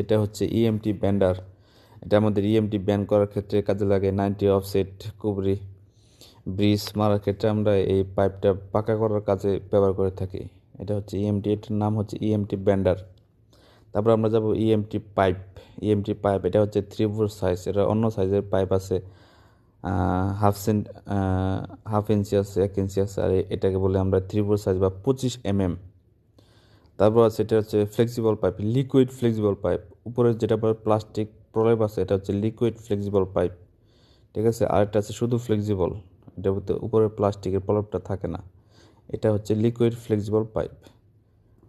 এটা হচ্ছে EMT bender. এটা আমাদের ইএমটি ব্যান্ড করার ক্ষেত্রে কাজে লাগে। 90 অফসেট কুবরি ব্রিজ মারার ক্ষেত্রে আমরা এই পাইপটা পাকা করার কাজে ব্যবহার করে থাকি। এটা হচ্ছে ইএমটি, এটার নাম হচ্ছে ইএমটি ব্যান্ডার। তারপর আমরা যাব ইএমটি পাইপ। ইএমটি পাইপ এটা হচ্ছে 3/4 সাইজ। এটা অন্য সাইজের পাইপ আছে, হাফ ইঞ্চি আছে, 1 ইঞ্চি আছে, আর এটাকে বলে আমরা 3/4 সাইজ বা 25 mm। তারপর আছে এটা হচ্ছে flexible pipe, liquid flexible pipe. উপরে যেটা প্লাস্টিক প্রলেপ আছে এটা হচ্ছে লিকুইড ফ্লেক্সিবল পাইপ, ঠিক আছে। আর এটা আছে শুধু ফ্লেক্সিবল, এটার উপরে প্লাস্টিকের প্রলেপটা থাকে না। এটা হচ্ছে লিকুইড ফ্লেক্সিবল পাইপ।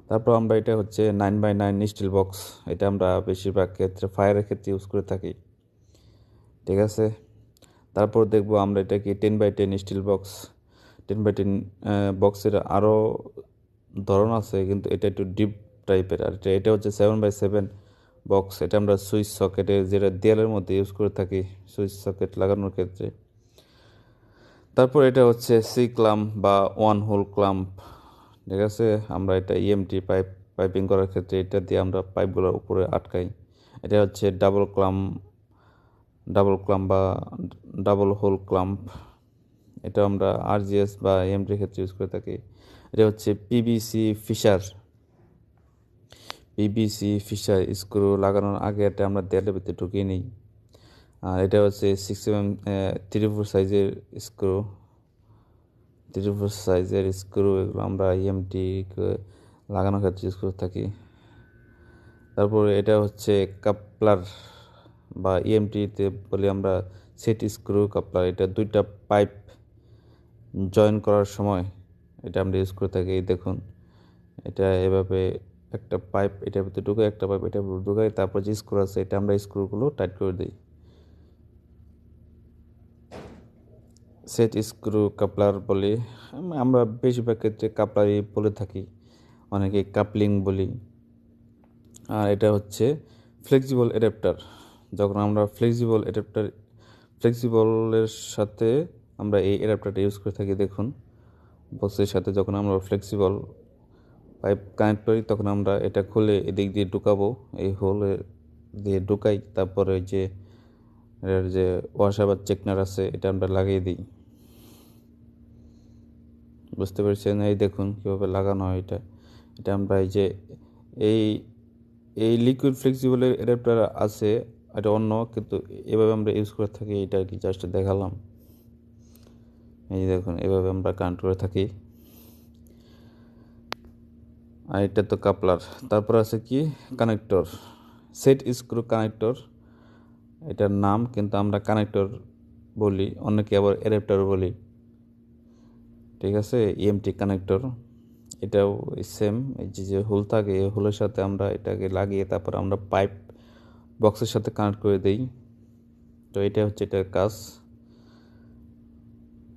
তারপর আমরা এটা হচ্ছে 9x9 স্টিল বক্স। এটা আমরা বেশিরভাগ ক্ষেত্রে ফায়ারের ক্ষেত্রে ইউজ করে থাকি, ঠিক আছে। তারপর দেখবো আমরা এটা কি 10x10 স্টিল বক্স। 10x10 বক্সের আরও ধরন আছে, কিন্তু এটা একটু ডিপ টাইপের। আর এটা হচ্ছে 7x7 বক্স। এটা আমরা সুইচ সকেটে, যেটা দেয়ালের মধ্যে ইউজ করে থাকি সুইচ সকেট লাগানোর ক্ষেত্রে। তারপর এটা হচ্ছে সি ক্লাম্প বা ওয়ান হোল ক্লাম্প, ঠিক আছে। আমরা এটা ইএমটি পাইপিং করার ক্ষেত্রে এটা দিয়ে আমরা পাইপগুলোর উপরে আটকাই। এটা হচ্ছে ডাবল ক্লাম্প বা ডাবল হোল ক্লাম্প। এটা আমরা আরজিএস বা ইএমটির ক্ষেত্রে ইউজ করে থাকি। এটা হচ্ছে পিবিসি ফিশার স্ক্রু লাগানোর আগে এটা আমরা দেয়ালের ভিতরে ঢুকিয়ে নিই। আর এটা হচ্ছে 6mm 3/4 সাইজের স্ক্রু এগুলো আমরা ইএমটি লাগানোর ক্ষেত্রে ইউজ করে থাকি। তারপরে এটা হচ্ছে কাপলার বা ইএমটিতে বলি আমরা সেট স্ক্রু কাপলার। এটা দুইটা পাইপ জয়েন করার সময় এটা আমরা ইউজ করে থাকি। দেখুন, এটা এভাবে একটা পাইপ এটার ভিতরে ঢুকে, একটা পাইপ এটার ভিতরে ঢুকাই, তারপর যে স্ক্রু আছে এটা আমরা স্ক্রুগুলো টাইট করে দিই। সেট স্ক্রু কাপলার বলি আমরা বেশিরভাগ ক্ষেত্রে কাপলারই বলে থাকি, অনেকে কাপলিং বলি। আর এটা হচ্ছে ফ্লেক্সিবল অ্যাডাপ্টার। যখন আমরা ফ্লেক্সিবলের সাথে আমরা এই অ্যাডাপ্টারটা ইউজ করে থাকি। দেখুন, বক্সের সাথে যখন আমরা ফ্লেক্সিবল পাইপ কানেক্ট করি তখন আমরা এটা খুলে এদিক দিয়ে ঢুকাবো, এই হোলে দিয়ে ঢুকাই। তারপরে যে এর যে ওয়াশার বা চেকনার আছে এটা আমরা লাগিয়ে দিই। বুঝতে পেরেছেন? এই দেখুন কীভাবে লাগানো হয় এটা। এটা আমরা এই যে এই এই লিকুইড ফ্লেক্সিবলের অ্যাডাপ্টার আছে, এটা অন্য, কিন্তু এভাবে আমরা ইউজ করে থাকি। এটা আর কি জাস্ট দেখালাম। এই দেখুন এভাবে আমরা কানেক্ট করে থাকি। আর এটা তো কাপলার। তারপর আছে কি কানেক্টর, সেট স্ক্রু কানেক্টর এটার নাম, কিন্তু আমরা কানেক্টর বলি, অনেকে আবার অ্যাডাপ্টার বলি, ঠিক আছে। ইএমটি কানেক্টর এটাও সেম, এই যে হোল থাকে এই হোলের সাথে আমরা এটাকে লাগিয়ে তারপর আমরা পাইপ বক্সের সাথে কানেক্ট করে দিই। তো এটা হচ্ছে এটার কাজ,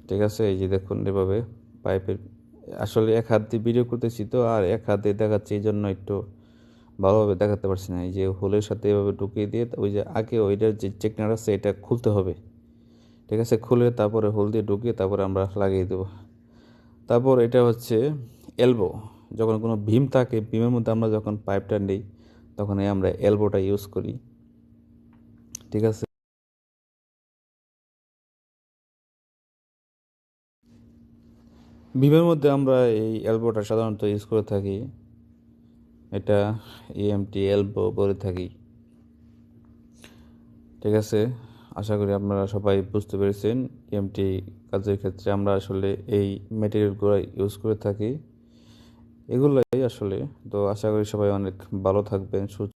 ঠিক আছে। এই যে দেখুন এভাবে পাইপের, আসলে এক হাত দিয়ে ভিডিও করতেছি তো, আর এক হাত দিয়ে দেখাচ্ছি, এই জন্য একটু ভালোভাবে দেখাতে পারছি না। এই যে হোলের সাথে এভাবে ঢুকিয়ে দিয়ে ওই যে আগে ওইটার যে চেকনার আছে এটা খুলতে হবে, ঠিক আছে। খুলে তারপরে হোল দিয়ে ঢুকিয়ে তারপরে আমরা লাগিয়ে দেবো। তারপর এটা হচ্ছে এলবো। যখন কোনো ভীম থাকে, ভীমের মধ্যে আমরা যখন পাইপটা নিই তখন আমরা এলবোটা ইউজ করি, ঠিক আছে। ভীমের মধ্যে আমরা এই এলবোটা সাধারণত ইউজ করে থাকি। এটা ইএমটি এলবো বলে থাকি, ঠিক আছে। আশা করি আপনারা সবাই বুঝতে পেরেছেন। ইএমটি কাজের ক্ষেত্রে আমরা আসলে এই মেটেরিয়ালগুলো ইউজ করে থাকি, এগুলোই আসলে। তো আশা করি সবাই অনেক ভালো থাকবেন, সুস্থ